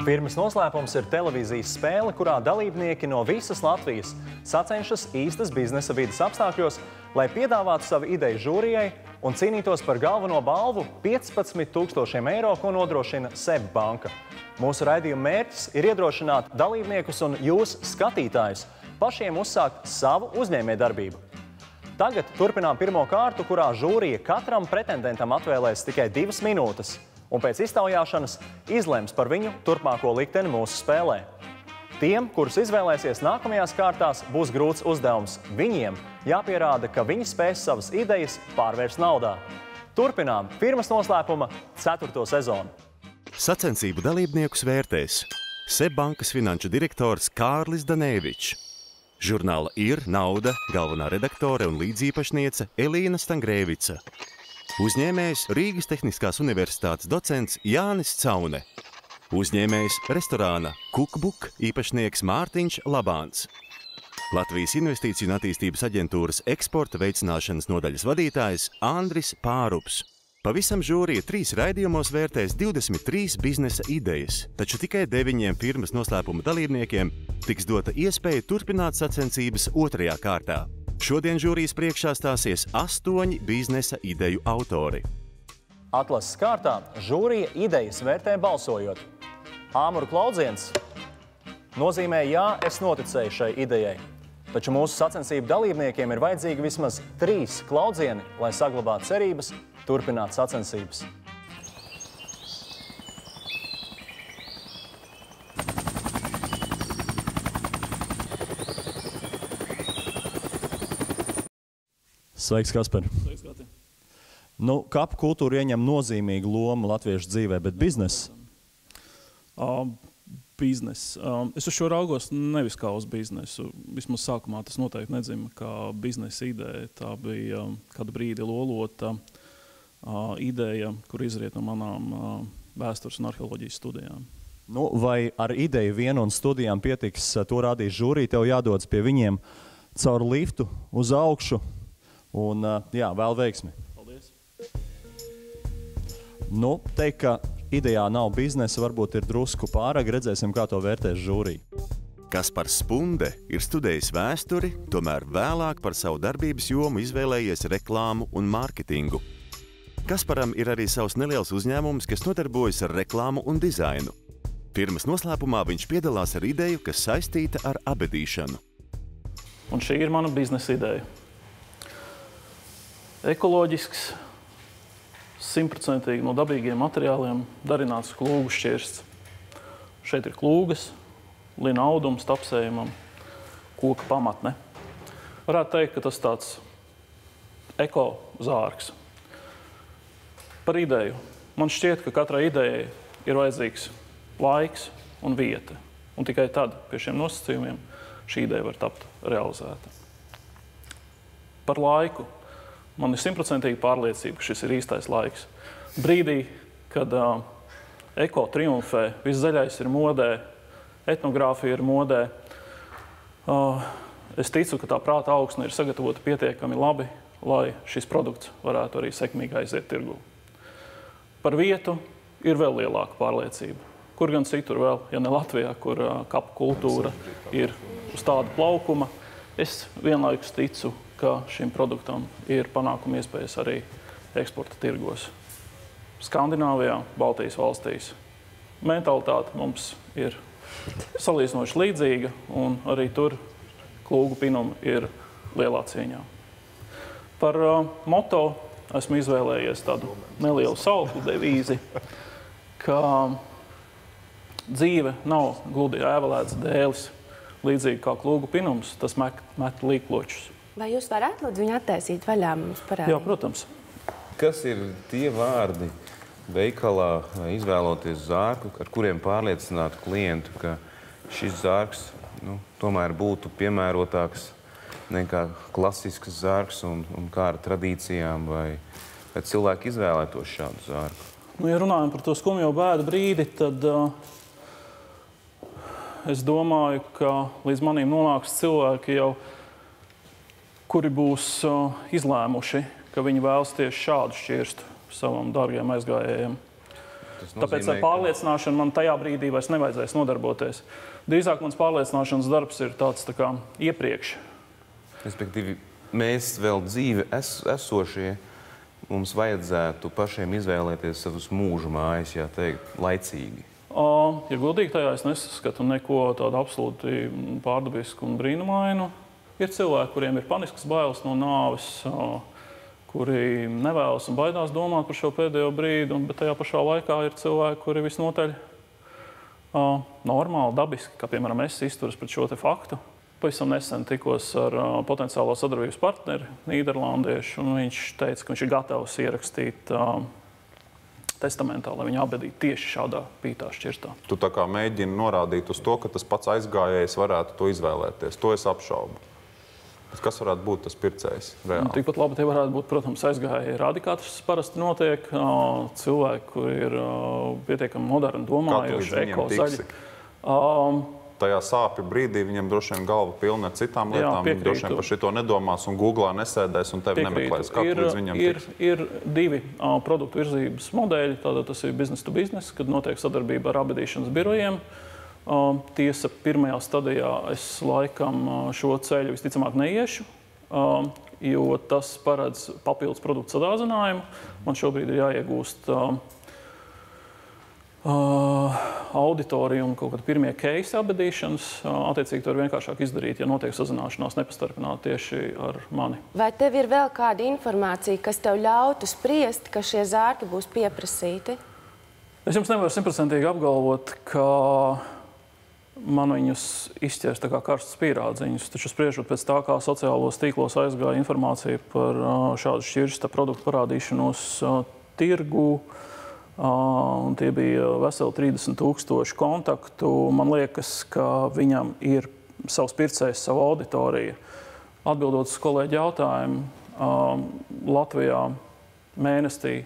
Firmas noslēpums ir televīzijas spēle, kurā dalībnieki no visas Latvijas sacenšas īstas biznesa vides apstākļos, lai piedāvātu savu ideju žūrijai un cīnītos par galveno balvu 15 000 eiro, ko nodrošina SEB banka. Mūsu raidījuma mērķis ir iedrošināt dalībniekus un jūs, skatītājus, pašiem uzsākt savu uzņēmējdarbību. Tagad turpinām pirmo kārtu, kurā žūrija katram pretendentam atvēlēs tikai 2 minūtes, un pēc iztaujāšanas izlems par viņu turpmāko likteni mūsu spēlē. Tiem, kurus izvēlēsies nākamajās kārtās, būs grūts uzdevums. Viņiem jāpierāda, ka viņi spēs savas idejas pārvērst naudā. Turpinām firmas noslēpuma 4. sezonu. Sacensību dalībniekus vērtēs SEB bankas finanšu direktors Kārlis Danēvičs, žurnāla Ir Nauda galvenā redaktore un līdzīpašniece Elīna Stangrēvica, uzņēmējs Rīgas Tehniskās universitātes docents Jānis Caune, uzņēmējs restorāna Cookbook īpašnieks Mārtiņš Labāns, Latvijas Investīciju un attīstības aģentūras eksporta veicināšanas nodaļas vadītājs Andris Pārups. Pavisam žūrija 3 raidījumos vērtēs 23 biznesa idejas, taču tikai 9 firmas noslēpuma dalībniekiem tiks dota iespēja turpināt sacensības 2. kārtā. Šodien žūrijas priekšā stāsies 8 biznesa ideju autori. Atlases kārtā žūrija idejas vērtē balsojot. Āmuru klaudziens nozīmē jā, es noticēju šai idejai. Taču mūsu sacensību dalībniekiem ir vajadzīgi vismaz 3 klaudzieni, lai saglabātu cerības turpināt sacensības. Sveiks, Kasper. Sveiks, Gati. Kapu kultūra ieņem nozīmīgu lomu latviešu dzīvē, bet biznesa? Es uz šo raugos nevis kā uz biznesu. Vismaz sākumā tas noteikti nedzima kā biznesa ideja. Tā bija kādu brīdi lolota ideja, kur izriet no manām vēstures un arheoloģijas studijām. Vai ar ideju vienu un studijām pietiks, to rādīs žūrija, tev jādodas pie viņiem caur liftu uz augšu un vēl veiksmi. Paldies. Teikt, ka idejā nav biznesa, varbūt ir drusku pārāk, redzēsim, kā to vērtēs žūrija. Kaspars Spunde ir studējis vēsturi, tomēr vēlāk par savu darbības jomu izvēlējies reklāmu un mārketingu. Kasparam ir arī savs neliels uzņēmums, kas nodarbojas ar reklāmu un dizainu. Firmas noslēpumā viņš piedalās ar ideju, kas saistīta ar abedīšanu. Un šī ir mana biznesa ideja. Ekoloģisks, 100% no dabīgiem materiāliem darināts klūgu šķirsts. Šeit ir klūgas, lina audums tapsējumam, koka pamatne. Varētu teikt, ka tas tāds eko zārks. Par ideju. Man šķiet, ka katrai idejai ir vajadzīgs laiks un vieta. Un tikai tad pie šiem nosacījumiem šī ideja var tapt realizēta. Par laiku. Man ir 100% pārliecība, ka šis ir īstais laiks. Brīdī, kad eko triumfē, viss zaļais ir modē, etnogrāfija ir modē, es ticu, ka tā prāta augsne ir sagatavota pietiekami labi, lai šis produkts varētu arī sekmīgi aiziet tirgū. Par vietu ir vēl lielāka pārliecība. Kur gan citur vēl, ja ne Latvijā, kur kapu kultūra ir uz tāda plaukuma, es vienlaikus ticu, ka šim produktam ir panākuma iespējas arī eksporta tirgos. Skandināvijā, Baltijas valstīs. Mentalitāte mums ir salīdzinoši līdzīga, un arī tur klūgu pinumi ir lielā cieņā. Par moto esmu izvēlējies tādu nelielu sauklu devīzi, ka dzīve nav gludi ēvelēts dēlis, līdzīgi kā klūgu pinums, tas met līkločus. Vai jūs varētu lūdzu viņu attaisīt vaļā mums parādīt? Jā, protams. Kas ir tie vārdi veikalā izvēloties zārku, ar kuriem pārliecinātu klientu, ka šis zārks tomēr būtu piemērotāks nekā klasisks zārks un kā ar tradīcijām, vai cilvēki izvēlētos šādu zārku? Ja runājam par to skumjo bēdu brīdi, tad es domāju, ka līdz manim nonāks cilvēki jau, kuri būs izlēmuši, ka viņi vēlas tieši šādu šķirstu savam dārgajam aizgājējiem. Tāpēc ar pārliecināšanu man tajā brīdī vairs nevajadzēs nodarboties. Drīzāk mans pārliecināšanas darbs ir tāds tā kā iepriekš. Respektīvi, mēs vēl dzīve esošie, mums vajadzētu pašiem izvēlēties savus mūžu mājas, jā teikt, laicīgi. Ja godīgi tajā es nesaskatu neko tādu absolūti pārdabisku un brīnumainu. Ir cilvēki, kuriem ir paniskas bailes no nāves, kuri nevēlas un baidās domāt par šo pēdējo brīdi, bet tajā pašā laikā ir cilvēki, kuri visnotaļ normāli, dabiski, kā piemēram es izturas pret šo te faktu. Pavisam nesen tikos ar potenciālo sadarbības partneri, nīderlandiešu, un viņš teica, ka viņš ir gatavs ierakstīt testamentā, lai viņu apbedītu tieši šādā pītā šķirstā. Tu tā kā mēģini norādīt uz to, ka tas pats aizgājējs varētu to izvēlēties. To es apšaubu. Kas varētu būt tas pircējs reāli? Tikpat labi tie varētu būt, protams, aizgājēji rādi, kā tas parasti notiek. Cilvēki, kuri ir pietiekami moderni domājoši, eko-zaļi. Tajā sāpju brīdī viņam droši vien galva pilna ar citām lietām. Viņi droši vien par šito nedomās un Googlā nesēdēs un tevi nemeklēs. Kā līdz viņam tiks? Ir divi produktu virzības modeļi. Tātad tas ir business to business, kad notiek sadarbība ar apbedīšanas birojiem. Tiesa, pirmajā stadijā es laikam šo ceļu visticamāk neiešu, jo tas paredz papildus produktu sadārzinājumu. Man šobrīd ir jāiegūst auditoriju un kaut kādi pirmie case apbedīšanas. Attiecīgi to ir vienkāršāk izdarīt, ja notiek sazināšanās nepastarpināti tieši ar mani. Vai tev ir vēl kāda informācija, kas tev ļautu spriest, ka šie zārki būs pieprasīti? Es jums nevaru 100% apgalvot, ka man viņus izķers tā kā karstas pīrādziņus, taču spriežot pēc tā, kā sociālos tīklos aizgāja informācija par šādu šķirsta produktu parādīšanos tirgu, un tie bija veseli 30,000 kontaktu. Man liekas, ka viņam ir savs pircējs, savu auditoriju. Atbildot uz kolēģi jautājumu, Latvijā mēnesī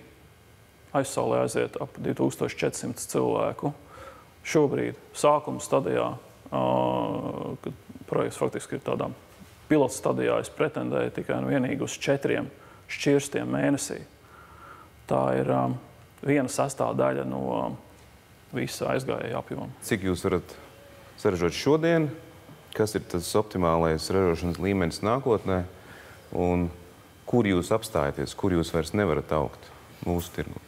aizsaulē aiziet ap 2400 cilvēku. Šobrīd sākuma stadijā, kad projekts faktiski ir tādā pilota stadijā, es pretendēju tikai un vienīgi uz 4 šķirstiem mēnesī. Tā ir 1/6 daļa no visa aizgājēja apjoma. Cik jūs varat saražot šodien? Kas ir tas optimālais ražošanas līmenis nākotnē? Un kur jūs apstājaties, kur jūs vairs nevarat augt mūsu tirgu?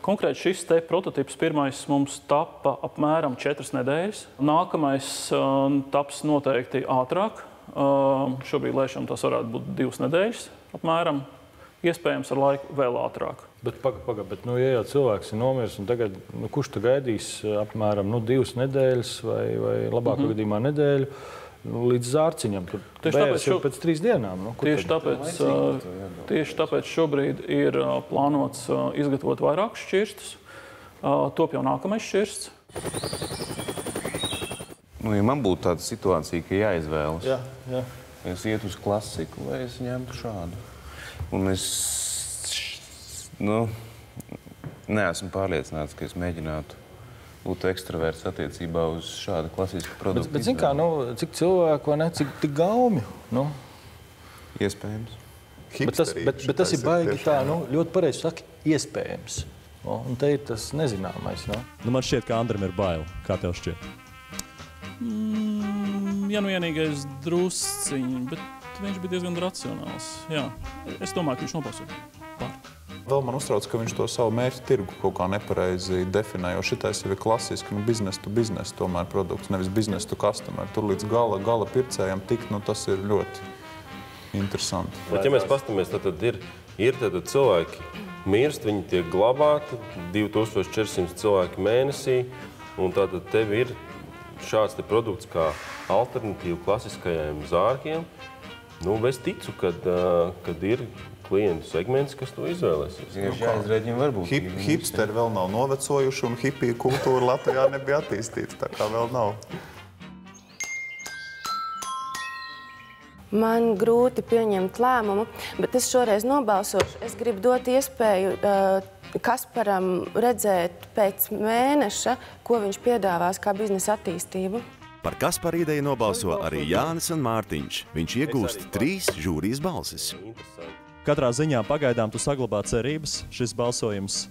Konkrēti šis te prototips pirmais mums tapa apmēram 4 nedēļas. Nākamais taps noteikti ātrāk. Šobrīd lēšam tas varētu būt 2 nedēļas apmēram. Iespējams ar laiku vēl ātrāk. Bet bet ja jau cilvēks ir nomiris, un tagad, kurš te gaidīs apmēram 2 nedēļas vai labākā gadījumā nedēļu līdz zārciņam? Tur bērns jau pēc 3 dienām. Tieši tāpēc šobrīd ir plānots izgatavot vairākus šķirstus. Top jau nākamais šķirsts. Ja man būtu tāda situācija, ka jāizvēlas, Jā. es iet uz klasiku vai es ņemtu šādu. Un es neesmu pārliecināts, ka es mēģinātu būt ekstraverts attiecībā uz šādu klasisku produktu. Bet zin kā, cik cilvēku vai ne, cik gaumi? Iespējams. Bet tas ir baigi tā, ļoti pareizi saka, iespējams. Un te ir tas nezināmais. Man šķiet, ka Andrim ir bail. Kā tev šķiet? Ja vienīgais drusciņi, bet viņš bija diezgan racionāls. Jā, es domāju, ka viņš nobalsoja par. Vēl man uztrauc, ka viņš to savu mērķu tirgu kaut kā nepareizi definē, jo šitais jau ir klasiski business to business tomēr produkts, nevis business to customer. Tur līdz gala pircējiem tikt, tas ir ļoti interesanti. Bet, ja mēs pastamies, tad ir cilvēki mirst, viņi tiek glabāti, 2400 cilvēki mēnesī, un tātad tev ir šāds te produkts kā alternatīva klasiskajiem zārkiem. Es ticu, kad ir klientu segments, kas to izvēlēsies. Jāizrēģina varbūt. Hipsteri vēl nav novecojuši, un hipiju kultūra Latvijā nebija attīstīta, tā kā vēl nav. Man grūti pieņemt lēmumu, bet es šoreiz nobalsošu. Es gribu dot iespēju Kasparam redzēt pēc mēneša, ko viņš piedāvās kā biznesa attīstību. Par Kaspara ideju nobalso arī Jānis un Mārtiņš. Viņš iegūst 3 žūrijas balsis. Katrā ziņā pagaidām tu saglabā cerības. Šis balsojums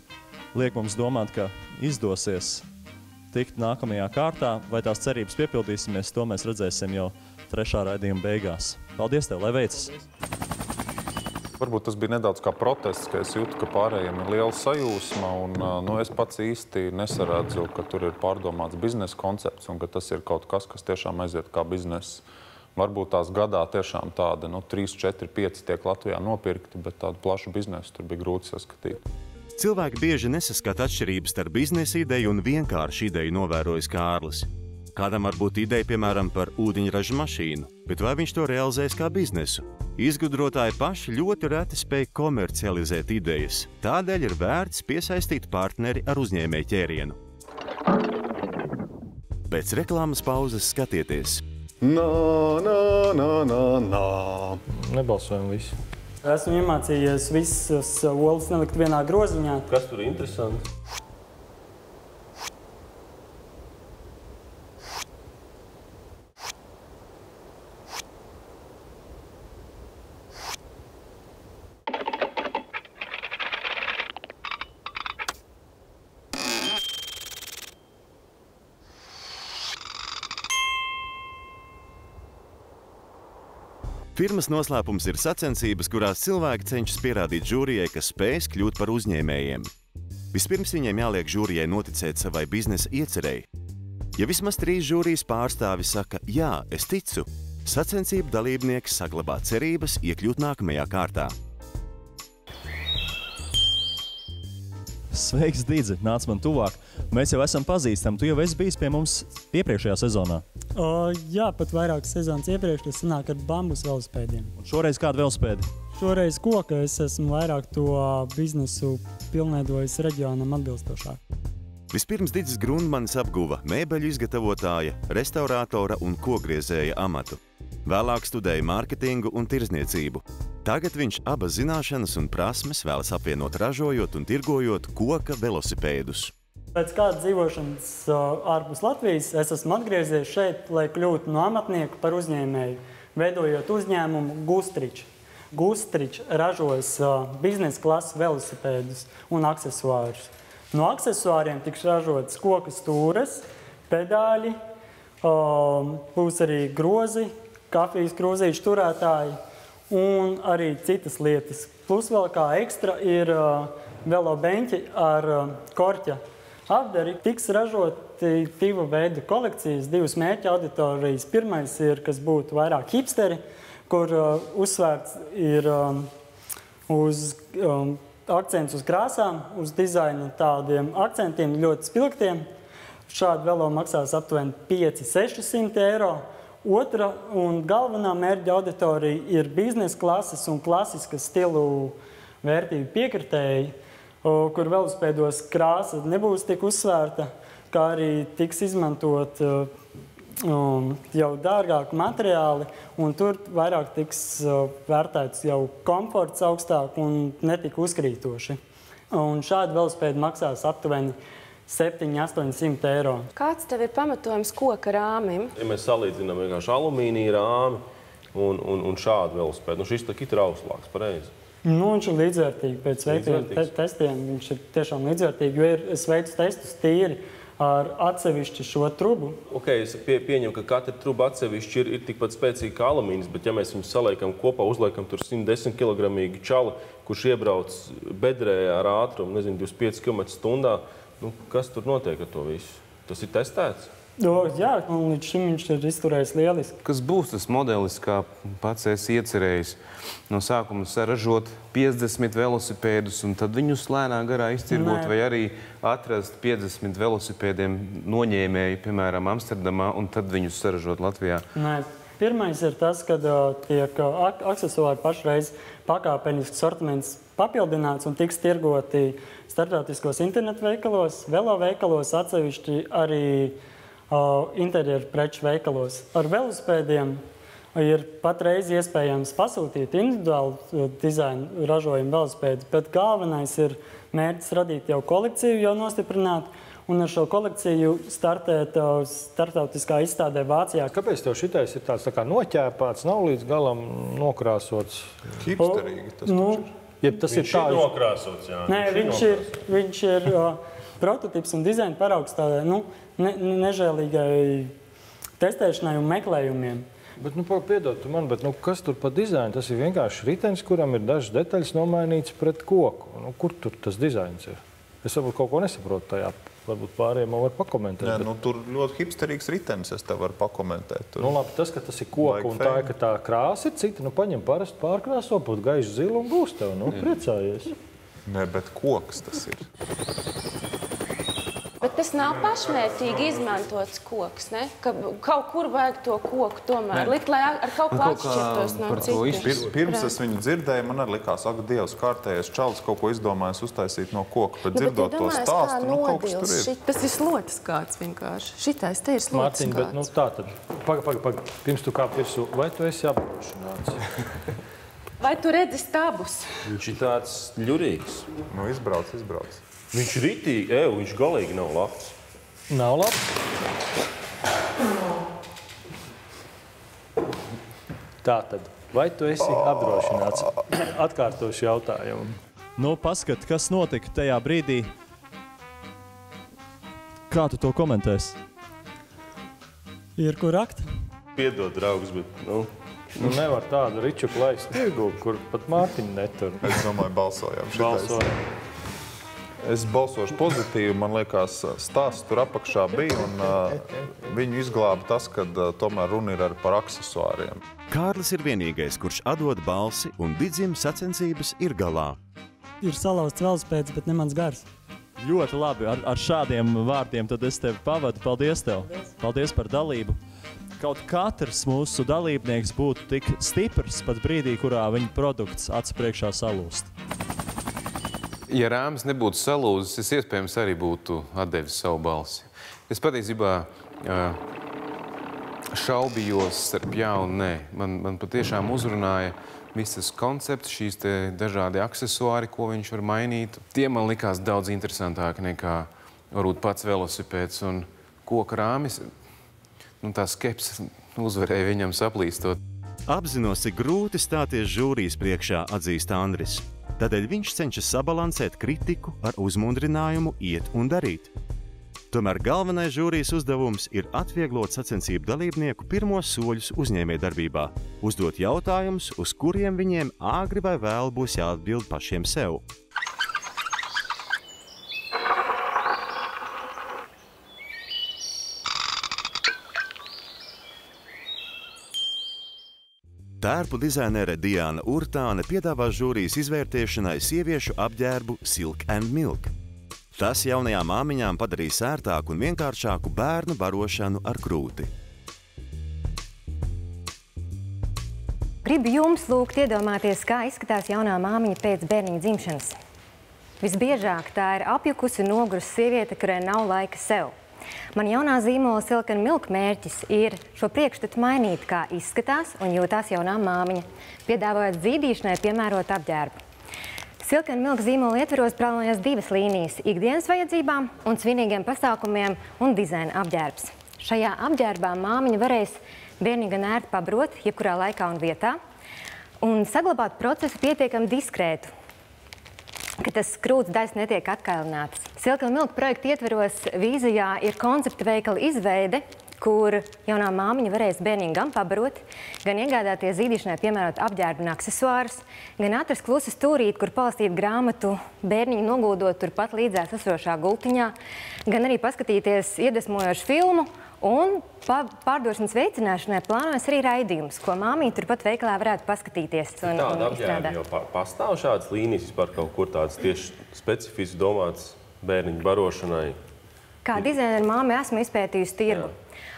liek mums domāt, ka izdosies tikt nākamajā kārtā, vai tās cerības piepildīsimies, to mēs redzēsim jau 3. raidījuma beigās. Paldies tev, lai veicas! Varbūt tas bija nedaudz kā protests, ka es jūtu, ka pārējiem ir liela sajūsma, un es pats īsti nesaredzu, ka tur ir pārdomāts biznesa koncepts un ka tas ir kaut kas, kas tiešām aiziet kā biznesa. Varbūt tās gadā tiešām tāda 3, 4, 5 tiek Latvijā nopirkti, bet tādu plašu biznesu tur bija grūti saskatīt. Cilvēki bieži nesaskata atšķirības starp biznesa ideju un vienkārši ideju, novērojas Kārlis. Kādam var būt ideja, piemēram, par ūdeņraža mašīnu, bet vai viņš to realizēs kā biznesu? Izgudrotāji paši ļoti reti spēj komercializēt idejas. Tādēļ ir vērts piesaistīt partneri ar uzņēmēju ķērienu. Pēc reklāmas pauzes skatieties. Nebalsojam visi. Esmu iemācījies visas olas nelikt vienā groziņā. Kas tur ir interesanti? Firmas noslēpums ir sacensības, kurās cilvēki cenšas pierādīt žūrijai, ka spējas kļūt par uzņēmējiem. Vispirms viņiem jāliek žūrijai noticēt savai biznesa iecerēji. Ja vismaz 3 žūrijas pārstāvi saka, jā, es ticu, sacensību dalībnieks saglabā cerības iekļūt nākamajā kārtā. Sveiks, Didzi, nāc man tuvāk. Mēs jau esam pazīstami. Tu jau esi bijis pie mums iepriekšējā sezonā. Jā, pat vairākas sezonas iepriekš, tas sanāk ar bambus velospēdiem. Un šoreiz kādu velospēdi? Šoreiz koka, es esmu vairāk to biznesu pilnveidojis reģionam atbilstošāk. Vispirms Didzis Grundmanis apguva mēbeļu izgatavotāja, restaurātora un kokgriezēja amatu. Vēlāk studēja mārketingu un tirdzniecību. Tagad viņš abas zināšanas un prasmes vēlas apvienot ražojot un tirgojot koka velosipēdus. Pēc kāda dzīvošanas ārpus Latvijas es esmu atgriezies šeit, lai kļūtu no amatnieku par uzņēmēju, veidojot uzņēmumu Gustrič. Gustrič ražos biznesa klases velosipēdus un aksesuārus. No aksesuāriem tiks ražotas koka stūres, pedāļi, būs arī grozi, kafijas krūzīšu turētāji un arī citas lietas. Plus vēl kā ekstra ir velobeņķi ar korķa apdari. Tiks ražoti 2 veidu kolekcijas, 2 mērķa auditorijas. Pirmais ir, kas būtu vairāk hipsteri, kur uzsvērts ir akcents uz krāsām, uz dizainu tādiem akcentiem ļoti spilgtiem. Šādi velo maksās aptuveni 500–600 eiro. Otra un galvenā mērķa auditorija ir biznesa klases un klasiskas stilu vērtību piekritēji, kur velospēdos krāsa nebūs tik uzsvērta, kā arī tiks izmantot jau dārgāki materiāli, un tur vairāk tiks vērtēts jau komforts augstāk un netik uzkrītoši. Un šādi velospēdi maksās aptuveni 700–800 eiro. Kāds tev ir pamatojums koka rāmim? Ja mēs salīdzinām vienkārši alumīnija rāmi un šādu velospēdu, šis tā ir trauslāks, pareizi. Viņš ir līdzvērtīgi pēc veiktajiem testiem. Viņš ir tiešām līdzvērtīgi, jo es veicu testus tīri ar atsevišķi šo trubu. Es pieņemu, ka katra truba atsevišķi ir tikpat spēcīga kā alumīnijas, bet ja mēs viņus saliekam kopā, uzliekam tur 110 kg čali, kurš iebrauc bedrē ar ātrumu, 25 km/h, kas tur notiek ar to visu? Tas ir testēts? Jā, un līdz šim viņš ir izturējis lieliski. Kas būs tas modelis, kā pats esi iecerējis? No sākuma saražot 50 velosipēdus un tad viņus lēnā garā iztirgot, vai arī atrast 50 velosipēdiem noņēmēju, piemēram, Amsterdamā, un tad viņus saražot Latvijā? Nē. Pirmais ir tas, kad tiek aksesuāri pašreiz pakāpenisks sortiments papildināts un tiks tirgoti starptautiskos internetu veikalos, velo veikalos, atsevišķi arī interjeru preču veikalos. Ar velospēdiem ir patreiz iespējams pasūtīt individuālu dizainu ražojumu velospēdu, bet galvenais ir mērķis radīt jau kolekciju, jau nostiprināt, un ar šo kolekciju startēt starptautiskā izstādē Vācijā. Kāpēc tev šitais ir tāds tā kā noķēpāts, nav līdz galam nokrāsots? Hipsterīgi tas taču ir. Jeb tas ir tā, nokrāsots, jā. Nē, viņš ir prototips un dizaina paraugs tādai, nežēlīgai testēšanai un meklējumiem. Bet, piedod tu man, bet kas tur pa dizainu? Tas ir vienkārši ritenis, kuram ir dažas detaļas nomainīts pret koku. Kur tur tas dizains ir? Es varbūt kaut ko nesaprotu tajā. Varbūt pārējiem var pakomentēt. Nē, tur ļoti hipsterīgs ritenis, es tev varu pakomentēt. Labi, tas, ka tas ir koku un tā, ka tā krāsa ir cita, paņem parastu pārkrāso, pat gaišu zilu un būs tev, priecājies. Nē, bet koks tas ir. Bet tas nav pašmērķīgi izmantots koks, ne? Ka kaut kur vajag to koku tomēr likt, lai ar kaut ko atšķirtos no citas. Pirms es viņu dzirdēju, man arī likās, ak, Dievs, kārtējais čalis kaut ko izdomājis uztaisīt no koka, bet dzirdot to stāstu, kaut kas tur ir. Tas ir slotas kāds vienkārši. Šitais te ir slotas kāds. Mārtiņ, bet tā tad, paga, pirms tu kāp virsū, vai tu esi apdrošināts? Vai tu redzi stabus? Viņš ir tāds ļurīgs. Izbrauc. Viņš ritīgi, viņš galīgi nav labs. Nav labs? Tātad, vai tu esi apdrošināts? Atkārtošu jautājumu. Paskat, kas notika tajā brīdī? Kā tu to komentēsi? Ir kur rakt? Piedod, draugs, bet, nevar tādu riču laist tirgu, kur pat Mārtiņu netur. Es domāju, balsojām. Es balsošu pozitīvi, man liekas, stāsts tur apakšā bija, un viņu izglāba tas, ka tomēr runa ir arī par aksesuāriem. Kārlis ir vienīgais, kurš atdod balsi, un Didzim sacensības ir galā. Ir salauzts velospēds, bet ne mans gars. Ļoti labi, ar šādiem vārdiem tad es tevi pavadu. Paldies tev! Paldies par dalību! Kaut katrs mūsu dalībnieks būtu tik stiprs pat brīdī, kurā viņa produkts acu priekšā salūst. Ja Rāmis nebūtu salūzis, es iespējams arī būtu atdevis savu balsi. Es patiesībā šaubījos starp jā un nē. Man patiešām uzrunāja viss tas koncepts, šīs te dažādi aksesuāri, ko viņš var mainīt. Tie man likās daudz interesantāki nekā varbūt pats velosipēds un koka rāmis. Tā skepse uzvarēja viņam saplīstot. Apzinos, cik grūti stāties žūrijas priekšā, atzīst Andris. Tādēļ viņš cenšas sabalansēt kritiku ar uzmundrinājumu iet un darīt. Tomēr galvenais žūrijas uzdevums ir atvieglot sacensību dalībnieku pirmos soļus uzņēmējdarbībā, uzdot jautājumus, uz kuriem viņiem āgri vai vēl būs jāatbild pašiem sev. Tērpu dizainere Diana Urtāne piedāvā žūrijas izvērtēšanai sieviešu apģērbu Silk and Milk. Tas jaunajām māmiņām padarīs ērtāku un vienkāršāku bērnu barošanu ar krūti. Gribu jums lūgt iedomāties, kā izskatās jaunā māmiņa pēc bērniņa dzimšanas. Visbiežāk tā ir apjukusi un nogurusi sieviete, kurai nav laika sev. Man jaunā zīmola Silk and Milk mērķis ir šo priekšstatu mainīt, kā izskatās un jūtās jaunā māmiņa, piedāvājot zīdīšanai piemērot apģērbu. Silk and Milk zīmola ietveros plānojas divas līnijas – ikdienas vajadzībām un svinīgiem pasākumiem un dizaina apģērbs. Šajā apģērbā māmiņa varēs bērni gan ērti pabrot, jebkurā laikā un vietā, un saglabāt procesu pietiekami diskrētu, ka tas krūts daļas netiek atkailinātas. Silk and Milk projekta ietveros vīzijā ir koncepta veikala izveide, kur jaunā māmiņa varēs bērniņu gan pabarot, gan iegādāties zīdīšanai piemērot apģērbu un aksesuārus, gan atrast klusu stūrīti, kur palastīt grāmatu bērniņu nogūdot turpat līdzās esošā gultiņā, gan arī paskatīties iedvesmojošu filmu, un pārdošanas veicināšanai plānojas arī raidījums, ko māmiņa turpat veikalā varētu paskatīties un izstrādāt. Tāda apģērba jau pastāv šādas līnijas vispār kaut kur tādas tieši specifiski domātas bērniņu barošanai? Kā dizaineru māmi esmu izpētījusi tirgu.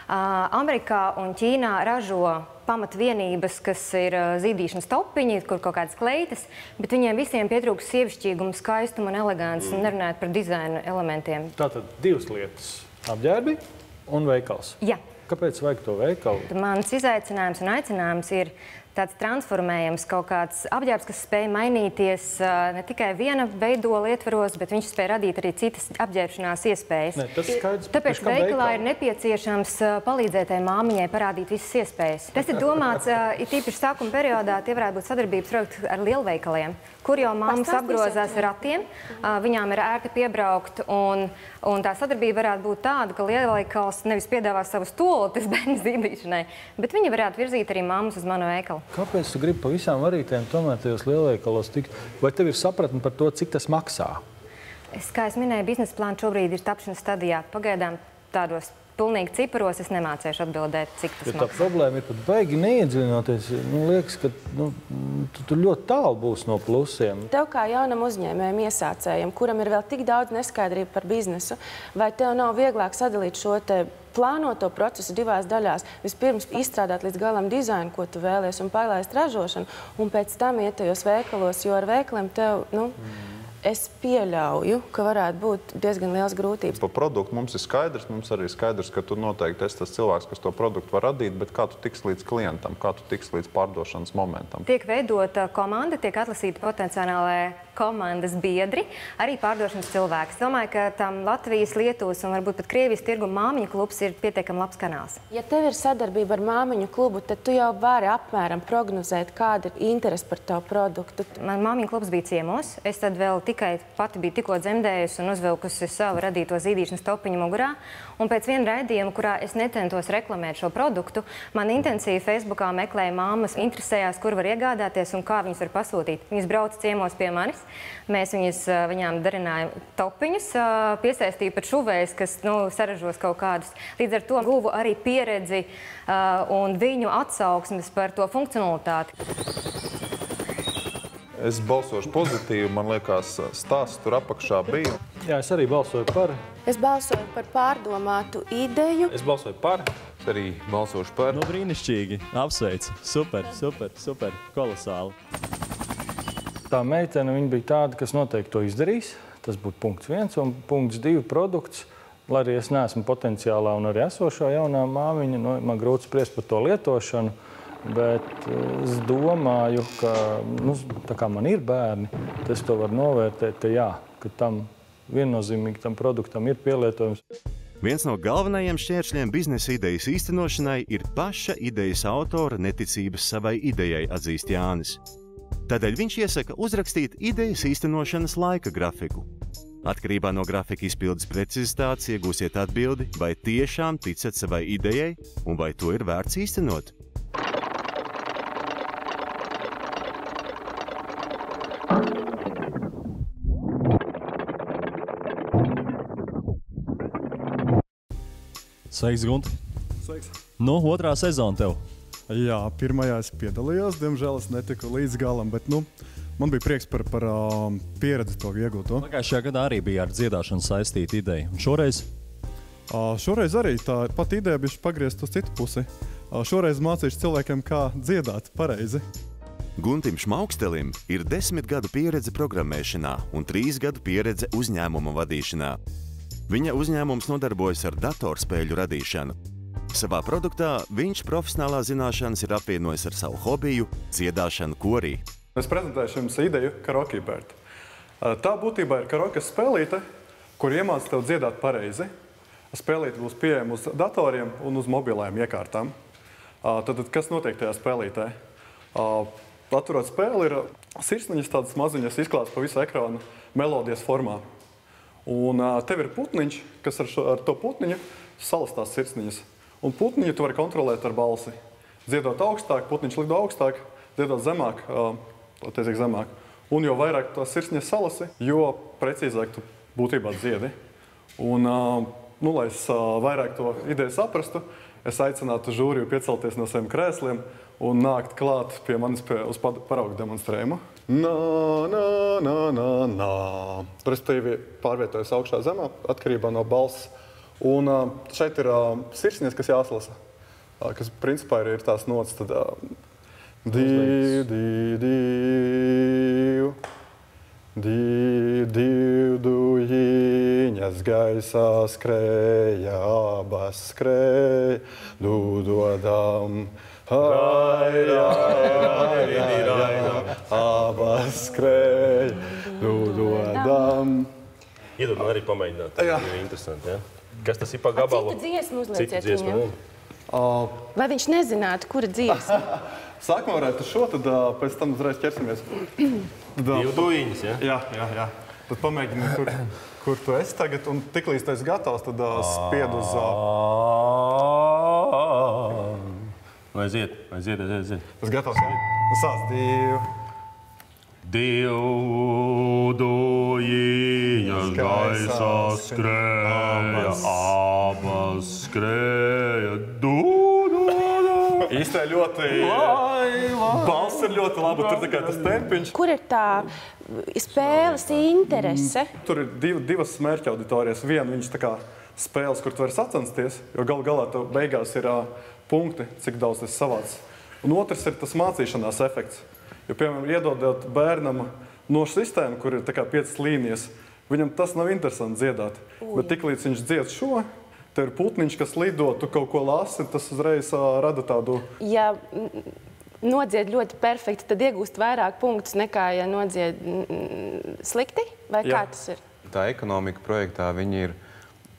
Amerikā un Ķīnā ražo pamatvienības, kas ir zīdīšanas topiņi, kur kaut kādas kleitas, bet viņiem visiem pietrūks sievišķīguma, skaistuma un elegants, nerunājot par dizaina elementiem. Tātad divas lietas – apģērbi un veikals. Jā. Kāpēc vajag to veikalu? Mans izaicinājums un aicinājums ir tāds transformējams, kaut kāds apģērbs, kas spēj mainīties ne tikai viena veidola ietvaros, bet viņš spēj radīt arī citas apģērbšanās iespējas. Tāpēc veikalā ir nepieciešams palīdzēt tai māmiņai parādīt visas iespējas. Tas ir domāts, ir tīpaši sākuma periodā, tie varētu būt sadarbības projekti ar lielveikaliem, kur jau māmas apgrozās ratiem, viņām ir ērti piebraukt, un tā sadarbība varētu būt tāda, ka lielveikals nevis piedāvā savus tolotes bērnu zīdīšanai, bet viņi varētu virzīt arī mammas uz manu veikalu. Kāpēc tu gribi pa visām varītēm tomēr tajos lielveikalos tikt? Vai tev ir sapratni par to, cik tas maksā? Kā es minēju, biznesa plāns šobrīd ir tapšanas stadijā. Pagaidām tādos pilnīgi ciparos es nemācēšu atbildēt, cik tas maksā. Tā problēma ir pat baigi neiedziļinoties. Liekas, ka tu ļoti tālu būs no plusiem. Tev kā jaunam uzņēmējam, iesācējam, kuram ir vēl tik daudz neskaidrību par biznesu, vai tev nav vieglāk sadalīt šo te plānoto procesu divās daļās? Vispirms izstrādāt līdz galam dizainu, ko tu vēlies, un palaist ražošanu, un pēc tam iet tajos veikalos, jo ar veikaliem tev, es pieļauju, ka varētu būt diezgan liels grūtības. Par produktu mums ir skaidrs, mums arī ir skaidrs, ka tu noteikti esi tas cilvēks, kas to produktu var radīt, bet kā tu tiks līdz klientam, kā tu tiks līdz pārdošanas momentam. Tiek veidota komanda, tiek atlasīti potenciālajie komandas biedri, arī pārdošanas cilvēki. Es domāju, ka tam Latvijas, Lietuvas un varbūt pat Krievijas tirgu māmiņu klubs ir pietiekami labs kanāls. Ja tev ir sadarbība ar māmiņu klubu, tad tu jau vari apmēram prognozēt, kāda ir interese par tavu produktu. Man māmiņu klubs bija ciemos. Es tad vēl tikai pati biju tikko dzemdējusi un uzvilkusi savu radīto zīdīšanas topiņu mugurā. Un pēc viena raidījuma, kurā es necentos reklamēt šo produktu, man intensīvi Facebookā meklēja māmas, interesējās, kur var iegādāties un kā viņas var pasūtīt. Viņas brauca ciemos pie manis. Mēs viņām darinājām topiņus, piesaistīju pat šuvējas, kas saražos kaut kādus. Līdz ar to guvu arī pieredzi un viņu atsauksmes par to funkcionalitāti. Es balsošu pozitīvi, man liekas, stāsts tur apakšā bija. Jā, es arī balsoju par. Es balsoju par pārdomātu ideju. Es balsoju par. Es arī balsošu par. Brīnišķīgi. Apsveicu. Super, super, super. Kolosāli. Tā meitene, viņa bija tāda, kas noteikti to izdarīs. Tas būtu punkts 1 un punkts 2 produkts. Lai arī es neesmu potenciālā un arī esošā jaunā māmiņa, man grūti spriest par to lietošanu. Bet es domāju, ka, tā kā man ir bērni, es to varu novērtēt, ka tam viennozīmīgi tam produktam ir pielietojums. Viens no galvenajiem šķēršļiem biznesa idejas īstenošanai ir paša idejas autora neticības savai idejai, atzīst Jānis. Tādēļ viņš iesaka uzrakstīt idejas īstenošanas laika grafiku. Atkarībā no grafika izpildes precizitātes iegūsiet atbildi, vai tiešām ticat savai idejai un vai to ir vērts īstenot. Sveiks, Gunti! Sveiks! Otrā sezona tev? Jā, pirmajā es piedalījos, diemžēl es netiku līdz galam, bet man bija prieks par pieredzi to iegūto. Pagājušajā gadā arī bija ar dziedāšanu saistīta ideja. Un šoreiz? Šoreiz arī tā pat ideja bija pagriezt uz citu pusi. Šoreiz mācīšu cilvēkiem, kā dziedāt pareizi. Guntim Šmaukstelim ir 10 gadu pieredze programmēšanā un 3 gadu pieredze uzņēmuma vadīšanā. Viņa uzņēmums nodarbojas ar datorspēļu radīšanu. Savā produktā viņš profesionālā zināšanas ir apvienojis ar savu hobiju – dziedāšanu korī. Es prezentēšu jums ideju Karaoke Bird. Tā būtībā ir karaoke spēlīte, kur iemāca tev dziedāt pareizi. Spēlīte būs pieejama uz datoriem un uz mobilajām iekārtām. Tad, kas notiek tajā spēlītē? Atturot spēli ir sirsniņas, tādas maziņas izklāstas pa visu ekrānu melodijas formā. Un tev ir putniņš, kas ar to putniņu salastās sirsniņas. Un putniņu tu vari kontrolēt ar balsi. Dziedot augstāk, putniņš lido augstāk, dziedot zemāk, zemāk. Un jo vairāk tās sirsniņas salasi, jo precīzāk tu būtībā dziedi. Un, lai es vairāk to ideju saprastu, es aicinātu žūriju piecelties no saviem krēsliem un nākt klāt pie manis uz paraugu demonstrējumu. Nā, nā, nā, nā, nā. Respektīvi pārvietojas augšā zemā, atkarībā no balss. Un šeit ir sirsniņas, kas jāslasa, kas principā ir tās nots. Tad div, div, div, div, div, dujiņas gaisā skrēja, abas skrēja, dudodam. Abas skrēj, dodam. Iedod man arī pamēģināt, tas ir interesanti, ja? Kas tas ir pa gabalu? Citu dziesmu uzlieciet viņam. Uh, Vai viņš nezinātu, kura dziesma? Sākumā varētu šo, tad pēc tam uzreiz ķersimies. Divu duiņas, ja? Jā. Tad pamēģini, kur tu esi tagad, un tiklīdz tu esi gatavs, tad spied uz... Aiziet. Tas gatavs, jā? Sāc divu. Divu duiņas gaisā skrēja, abas skrēja, Īstā ļoti... Balss ir ļoti laba, tur tikai tas tempiņš. Kur ir tā spēles interese? Tur ir divas mērķa auditorijas. Viena viņas tā kā spēles, kur tu vari sacensties, jo galā tev beigās ir punkti, cik daudz tas savāds. Un otrs ir tas mācīšanās efekts. Jo, piemēram, iedodot bērnam nošu sistēmu, kur ir tā kā 5 līnijas, viņam tas nav interesanti dziedāt. Bet tiklīdz viņš dzied šo, tev ir putniņš, kas lido, tu kaut ko lasi, tas uzreiz rada tādu... Ja nodzied ļoti perfekti, tad iegūst vairāk punktus nekā, ja nodzied slikti? Vai kā tas ir? Tā ekonomika projektā, viņi ir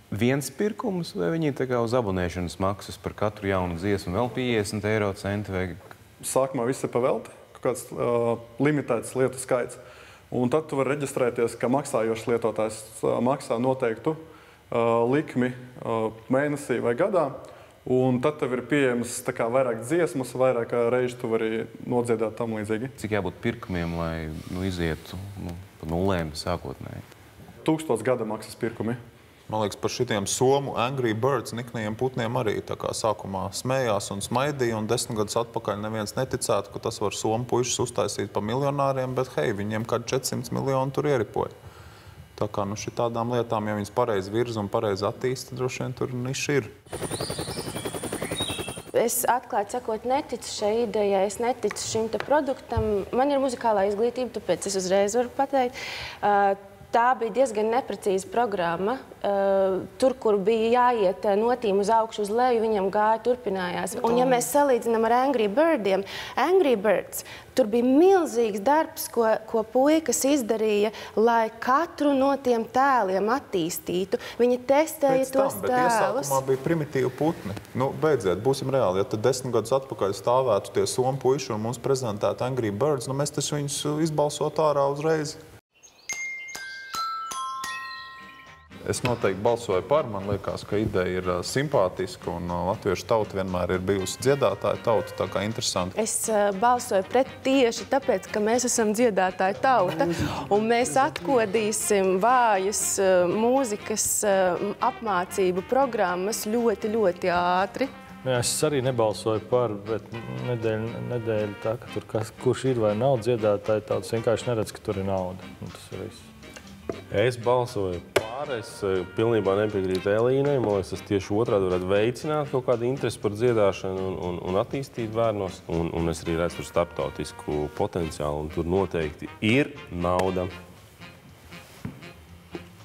viens pirkums, vai viņi ir tā kā uz abonēšanas maksas par katru jaunu dziesmu vēl 50 eiro centi? Vai... Sākumā viss ir pavelti, kaut kāds limitēts lietu skaits. Un tad tu vari reģistrēties, ka maksājošs lietotājs maksā noteiktu likmi mēnesī vai gadā, un tad tev ir pieejams tā kā vairāk dziesmas, vairāk reižu tu vari nodziedāt tam līdzīgi. Cik jābūt pirkumiem, lai izietu pa nulēm sākotnēji? 1000 gada maksas pirkumi. Man liekas, par šitiem somu Angry Birds niknajiem putniem arī tā kā sākumā smējās un smaidīja, un 10 gadus atpakaļ neviens neticētu, ka tas var somu puišus uztaisīt pa miljonāriem, bet hei, viņiem kādi 400 miljoni tur ieripoja. Tā kā šitādām lietām, ja viņas pareizi virza un pareizi attīsta, droši vien tur niši ir. Es atklāti sakot neticu šai idejai, es neticu šim te produktam. Man ir muzikālā izglītība, tāpēc es uzreiz varu pateikt. Tā bija diezgan neprecīza programma. Tur, kur bija jāiet notīm uz augšu, uz leju, viņam gāja, turpinājās. Un ja mēs salīdzinām ar Angry Birdiem, Angry Birds, tur bija milzīgs darbs, ko puikas izdarīja, lai katru no tiem tēliem attīstītu. Viņi testēja tos tēlus. Bet iesākumā bija primitīvi putni. Beidziet, būsim reāli. Ja tad 10 gadus atpakaļ stāvētu tie somu puiši un mums prezentētu Angry Birds, mēs taču viņus izbalsot ārā uzreiz. Es noteikti balsoju par. Man liekas, ka ideja ir simpātiska un latviešu tauta vienmēr ir bijusi dziedātāja tauta, tā kā interesanti. Es balsoju pret tieši tāpēc, ka mēs esam dziedātāja tauta un mēs atkodīsim vājas mūzikas apmācību programmas ļoti, ļoti ātri. Es arī nebalsoju par, bet nedēļu tā, ka tur kurš ir vai nav dziedātāja tautas, vienkārši neredz, ka tur ir nauda. Tas ir viss. Es balsoju par, es pilnībā nepiekrītu Elīnai. Man liekas, tas tieši otrādi varētu veicināt kaut kādu interesi par dziedāšanu un attīstīt bērnos. Un es arī redzu tur starptautisku potenciālu, un tur noteikti ir nauda.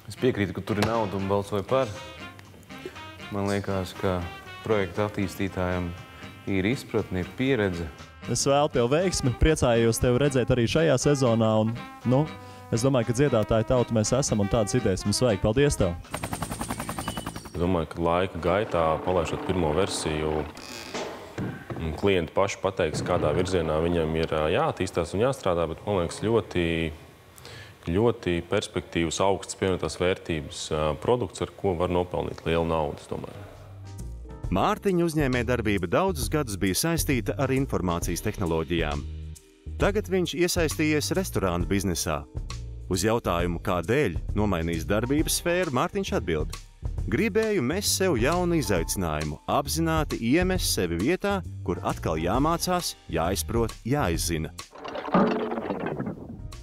Es piekrītu, ka tur ir nauda un balsoju par. Man liekas, ka projekta attīstītājiem ir izpratne, ir pieredze. Es vēlu tev veiksmi, priecājos tevi redzēt arī šajā sezonā. Un, es domāju, ka dziedātāja tauta mēs esam un tādas idejas mums vajag. Paldies tev! Es domāju, ka laika gaitā, palaišot pirmo versiju, klienti paši pateiks, kādā virzienā viņam ir jāattīstās un jāstrādā, bet, man liekas, ļoti perspektīvas, augsts pievienotās vērtības produkts, ar ko var nopelnīt lielu naudu, es domāju. Mārtiņa uzņēmējdarbība daudzus gadus bija saistīta ar informācijas tehnoloģijām. Tagad viņš iesaistījies restorānu biznesā. Uz jautājumu, kādēļ nomainījis darbības sfēru, Mārtiņš atbild: gribēju mest sev jaunu izaicinājumu, apzināti iemest sevi vietā, kur atkal jāmācās, jāizprot, jāizzina.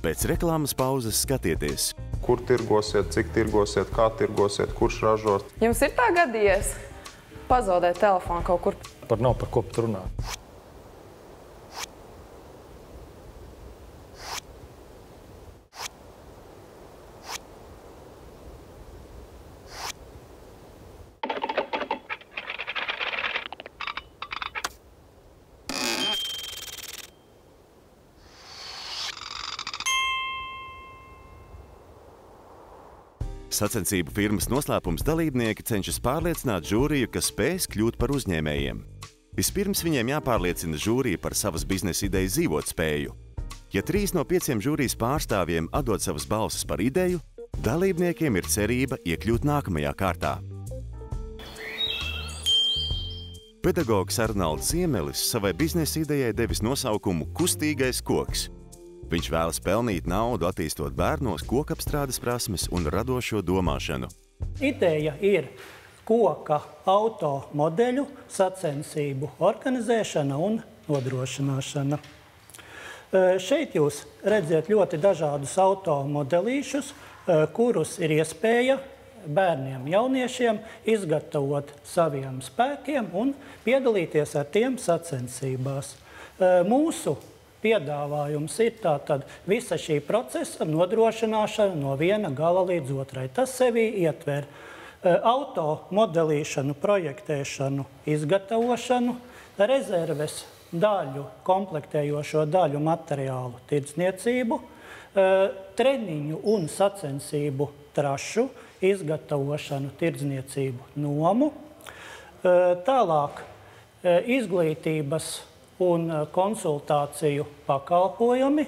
Pēc reklāmas pauzes skatieties. Kur tirgosiet, cik tirgosiet, kā tirgosiet, kurš ražos? Jums ir tā gadījies pazaudēt telefonu kaut kur? Nav par ko pat runāt. Sacensību firmas noslēpums dalībnieki cenšas pārliecināt žūriju, ka spēs kļūt par uzņēmējiem. Vispirms viņiem jāpārliecina žūrija par savas biznesa idejas dzīvot spēju. Ja 3 no 5 žūrijas pārstāvjiem atdod savas balsis par ideju, dalībniekiem ir cerība iekļūt nākamajā kārtā. Pedagogs Arnalds Ziemelis savai biznesa idejai devis nosaukumu Kustīgais koks. Viņš vēlas pelnīt naudu, attīstot bērnos kokapstrādes prasmes un radošo domāšanu. Ideja ir koka automodeļu sacensību organizēšana un nodrošināšana. Šeit jūs redzat ļoti dažādus automodelīšus, kurus ir iespēja bērniem, jauniešiem izgatavot saviem spēkiem un piedalīties ar tiem sacensībās. Mūsu piedāvājums ir tātad visa šī procesa nodrošināšana no viena gala līdz otrai. Tas sevī ietver automodelīšanu, projektēšanu, izgatavošanu, rezerves daļu, komplektējošo daļu materiālu tirdzniecību, treniņu un sacensību trašu, izgatavošanu, tirdzniecību, nomu, tālāk izglītības un konsultāciju pakalpojumi,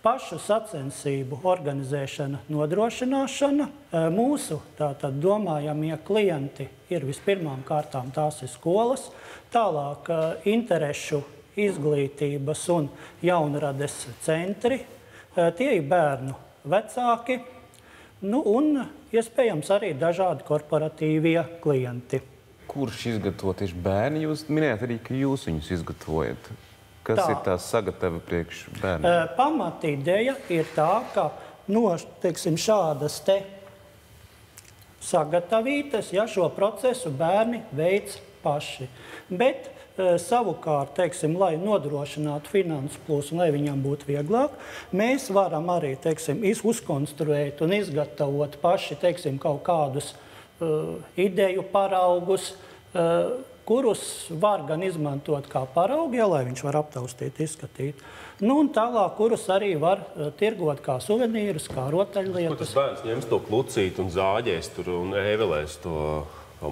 pašu sacensību organizēšana, nodrošināšana. Mūsu tātad domājamie klienti ir vispirmām kārtām tās ir skolas, tālāk interešu izglītības un jaunrades centri, tie ir bērnu vecāki, un iespējams arī dažādi korporatīvie klienti. Kurš izgatavo tieši bērni? Jūs minējāt arī, ka jūs viņus izgatavojat. Kas ir tās sagatava priekš bērniem? Pamatideja ir tā, ka šādas te sagatavītas, ja šo procesu bērni veic paši. Bet savukārt, lai nodrošinātu finansu plūsmu, lai viņam būtu vieglāk, mēs varam arī, uzkonstruēt un izgatavot paši, kaut kādus ideju paraugus, kurus var gan izmantot kā paraugi, lai viņš var aptaustīt, izskatīt. Un tālāk, kurus arī var tirgot kā suvenīrus, kā rotaļlietas. Tas bērns ņems to klucīt un zāģēs tur un ēvelēs to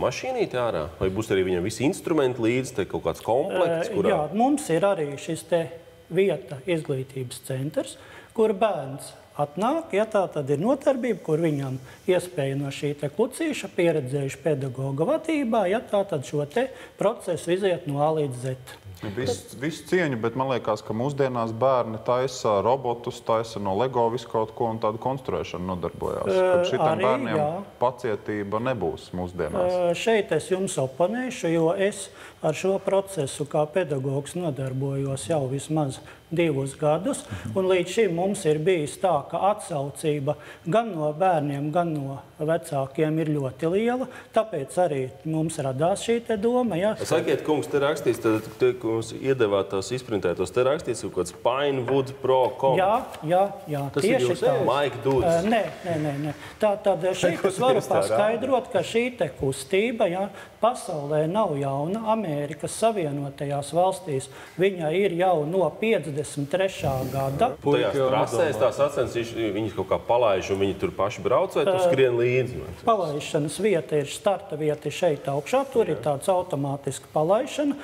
mašīnīti ārā? Vai būs arī viņam visi instrumenti līdzi, te kaut kāds komplekts? Jā, mums ir arī šis te vieta izglītības centrs, kur bērns atnāk, ja tā tad ir notarbība, kur viņam iespēja no šī te klucīša pieredzējuši pedagoga vadībā, ja tā tad šo te procesu iziet no A līdz Z. Visu cieņu, bet man liekas, ka mūsdienās bērni taisa robotus, taisa no Lego visu kaut ko un tādu konstruēšanu nodarbojās. Kad šitiem bērniem pacietība nebūs mūsdienās. Šeit es jums oponēšu, jo es ar šo procesu kā pedagogs nodarbojos jau vismaz 2 gadus, un līdz šim mums ir bijis tā, ka atsaucība gan no bērniem, gan no vecākiem ir ļoti liela, tāpēc arī mums radās šī te doma. Ja. Sakiet, kungs, te rakstīts, tad mums iedevāt tās izprintētos, te rakstīts kaut kāds Pinewood Pro Com. Jā. Tas ir jūs Mike Dūds? Nē. Tātad šeit es varu paskaidrot, ka šī te kustība, ja, pasaulē nav jauna. Amerikas Savienotajās valstīs viņa ir jau no 53. gada. Tajās trasēs tās sacensības, viņas kaut kā palaiž un viņi tur paši brauc vai tu skrien līdzi? Palaišanas vieta ir starta vieta šeit augšā, tur ir tāds automātiski palaišana.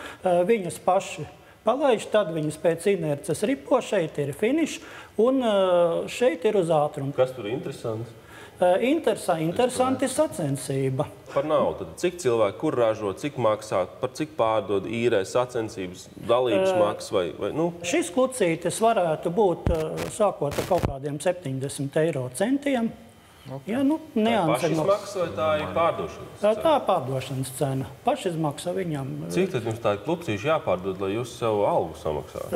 Viņas paši palaiž, tad viņas pēc inerces ripo, šeit ir finišs un šeit ir uz ātrumu. Kas tur interesants? Interesanti sacensība. Par naudu. Cik cilvēki, kur ražo, cik maksā, par cik pārdod, īrē sacensības, dalības maksas vai nu? Šis klucītis varētu būt sākot ar kaut kādiem 70 eiro centiem. Ja, pašizmaksa vai tā ir pārdošanas cena? Tā ir pārdošanas cena. Pašizmaksa viņam. Cik tad jums tā klucīši jāpārdod, lai jūs savu algu samaksātu?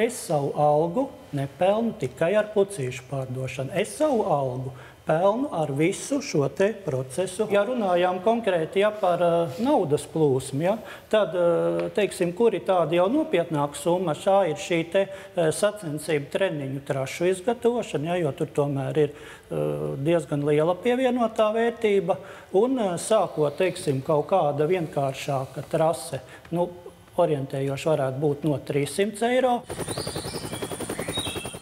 Es savu algu nepelnu tikai ar klucīšu pārdošanu. Es savu algu pelnu ar visu šo te procesu. Ja runājām konkrēti par naudas plūsmu, ja, tad, kur ir tāda jau nopietnāka summa, ir šī te sacensību treniņu trašu izgatavošana, ja, jo tur tomēr ir diezgan liela pievienotā vērtība, un sākot, kaut kāda vienkāršāka trase, orientējoši varētu būt no 300 eiro.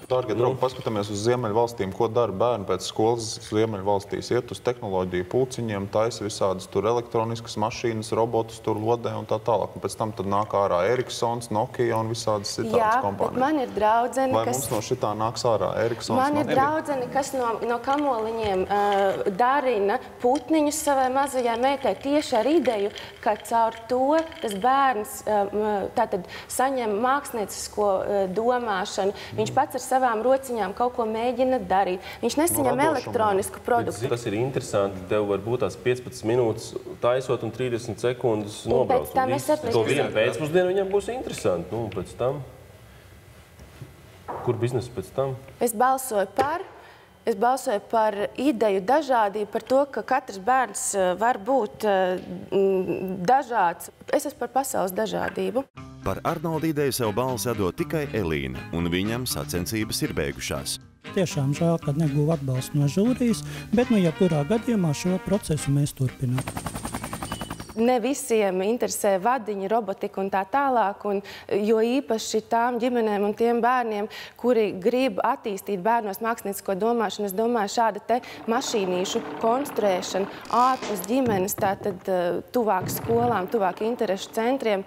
Dārgie draugi, paskatāmies uz Ziemeļvalstīm, ko dara bērni pēc skolas Ziemeļvalstīs. Iet uz tehnoloģiju pulciņiem, taisa visādas tur elektroniskas mašīnas, robotus tur lodē un tā tālāk. Un pēc tam tad nāk ārā Ericssons, Nokia un visādas citādas kompānijas. Jā, bet man ir draudzene, Vai mums no šitā nāks ārā Ericssons, Man ir draudzene, kas no kamoliņiem darina putniņus savai mazajai meitai tieši ar ideju, ka caur to tas bērns tātad saņem māksliniecisko domāšanu. Viņš pats ar savām rociņām kaut ko mēģina darīt. Viņš nesaņem elektronisku produktu. Tas ir interesanti. Tev var būt tās 15 minūtes taisot un 30 sekundes nobrauc. To vienu pēcpusdienu viņam būs interesanti. Nu, pēc tam. Kur biznesa pēc tam? Es balsoju par ideju dažādību, par to, ka katrs bērns var būt dažāds. Es esmu par pasaules dažādību. Par Arnolda ideju sev balsi atdod tikai Elīna, un viņam sacensības ir beigušās. Tiešām žēl, ka neguva atbalstu no žūrijas, bet jebkurā gadījumā šo procesu mēs turpinām. Ne visiem interesē vadiņi, robotika un tā tālāk, jo īpaši tām ģimenēm un tiem bērniem, kuri grib attīstīt bērnos māksliniecisko domāšanu, es domāju, šāda te mašīnīšu konstruēšana ārpus ģimenes, tātad tuvāk skolām, tuvāk interešu centriem,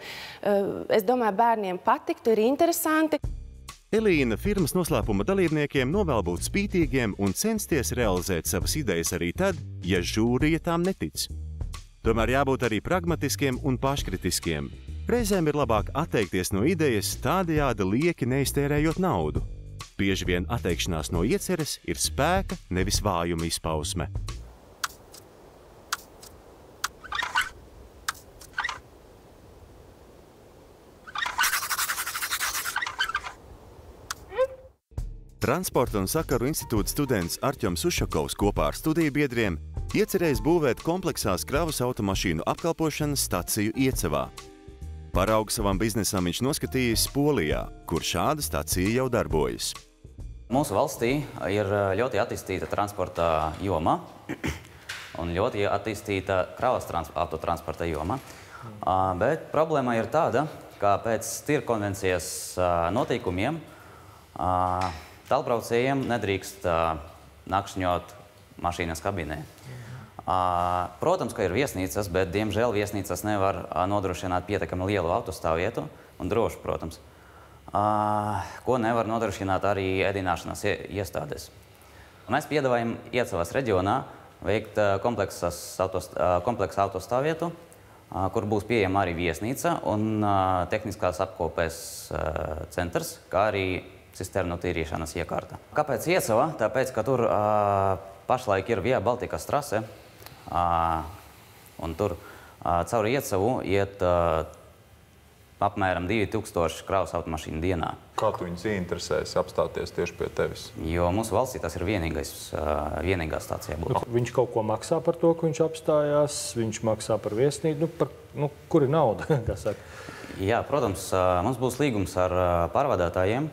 es domāju, bērniem patiktu, ir interesanti. Elīna firmas noslēpuma dalībniekiem novēl būt spītīgiem un censties realizēt savas idejas arī tad, ja žūrija tām netic. Tomēr jābūt arī pragmatiskiem un paškritiskiem. Reizēm ir labāk atteikties no idejas, tādējādi lieki neiztērējot naudu. Bieži vien atteikšanās no ieceres ir spēka, nevis vājuma izpausme. Transporta un sakaru institūta students Arķoms Ušakovs kopā ar studiju biedriem iecerējis būvēt kompleksās kravas automašīnu apkalpošanas staciju Iecevā. Paraugu savam biznesam viņš noskatījis Polijā, kur šāda stacija jau darbojas. Mūsu valstī ir ļoti attīstīta transporta joma un ļoti attīstīta kravas autotransporta joma. Bet problēma ir tāda, ka pēc tīra konvencijas noteikumiem tālbraucējiem nedrīkst nakšņot mašīnas kabinē. Protams, ka ir viesnīcas, bet, diemžēl, viesnīcas nevar nodrošināt pietiekami lielu autostāvvietu un drošu, protams, ko nevar nodrošināt arī ēdināšanas iestādes. Mēs piedāvājam Iecevas reģionā veikt kompleksu autostāvvietu, kur būs pieejama arī viesnīca un tehniskās apkopes centrs, kā arī cisternu tīrīšanas iekārta. Kāpēc Ieceva? Tāpēc, ka tur pašlaik ir Via Baltikas trase, un tur cauri Iecevu iet apmēram 2000 kravas automašīnu dienā. Kā tu viņus ieinteresēsi apstāties tieši pie tevis? Jo mūsu valstī tas ir vienīgā stācija būtu. Viņš kaut ko maksā par to, ka viņš apstājās, viņš maksā par viesnīcu, kur ir nauda, kā saka? Jā, protams, mums būs līgums ar pārvadātājiem.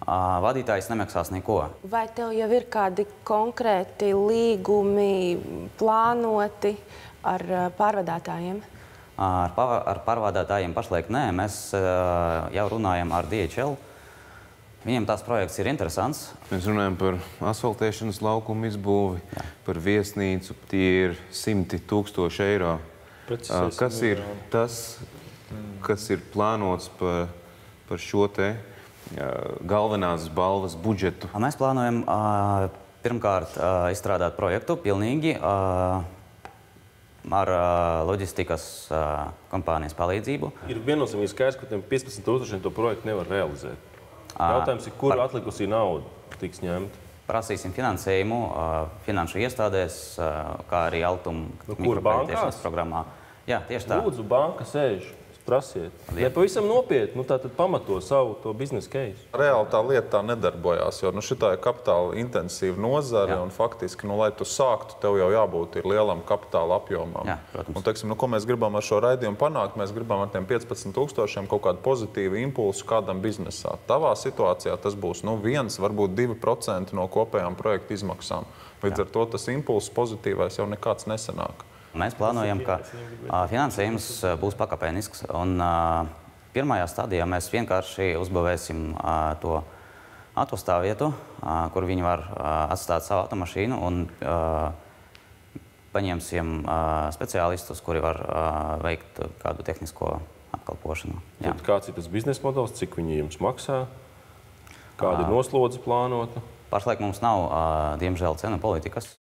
Vadītājs nemaksās neko. Vai tev jau ir kādi konkrēti līgumi plānoti ar pārvadātājiem? Ar pārvadātājiem pašlaik nē. Mēs jau runājam ar DHL. Viņiem tās projekts ir interesants. Mēs runājam par asfaltēšanas laukumu izbūvi, par viesnīcu. Tie ir 100 000 eiro. Kas ir tas, kas ir plānots par šo te galvenās balvas budžetu? Mēs plānojam pirmkārt izstrādāt projektu pilnīgi ar loģistikas kompānijas palīdzību. Ir viennozīmīgi skaidrs, ka tiem 15 000 to projektu nevar realizēt. Jautājums ir, kur atlikusī nauda tiks ņemta? Prasīsim finansējumu finanšu iestādēs, kā arī Altuma mikrokreditēšanas programmā. Jā, tieši tā. Lūdzu, banka sēž. Prasiet. Ja pavisam nopietni, tātad pamato savu to biznesa case. Reāli tā lieta tā nedarbojās, jo šitā ir kapitāla intensīva nozare, un faktiski, lai tu sāktu, tev jau jābūt ir lielam kapitāla apjomam. Jā, protams. Un, teiksim, ko mēs gribam ar šo raidījumu panākt? Mēs gribam ar tiem 15 000 kaut kādu pozitīvu impulsu kādam biznesā. Tavā situācijā tas būs 1, varbūt 2% no kopējām projektu izmaksām. Līdz ar to tas impulss pozitīvais jau nekāds nesanāk. Mēs plānojam, ka finansējums būs pakāpenisks, un pirmajā stadijā mēs vienkārši uzbūvēsim to autostāvvietu, kur viņi var atstāt savu automašīnu un paņemsim speciālistus, kuri var veikt kādu tehnisko apkalpošanu. Tad kāds ir tas biznesa modelis, cik viņi jums maksā, kāda ir noslodze plānota? Pašlaik mums nav, diemžēl, cenu politikas.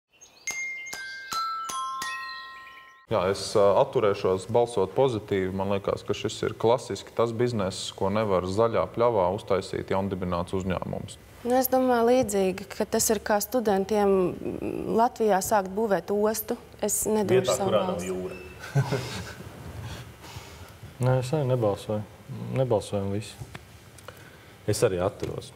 Jā, es atturēšos balsot pozitīvi. Man liekas, ka šis ir klasiski tas bizness, ko nevar zaļā pļavā uztaisīt jaundibināts uzņēmums. Es domāju līdzīgi, ka tas ir kā studentiem Latvijā sākt būvēt ostu. Es nedošu savu kurā nav valsti. jūra. Nē, es arī nebalsoju. Nebalsojam visi. Es arī atturos.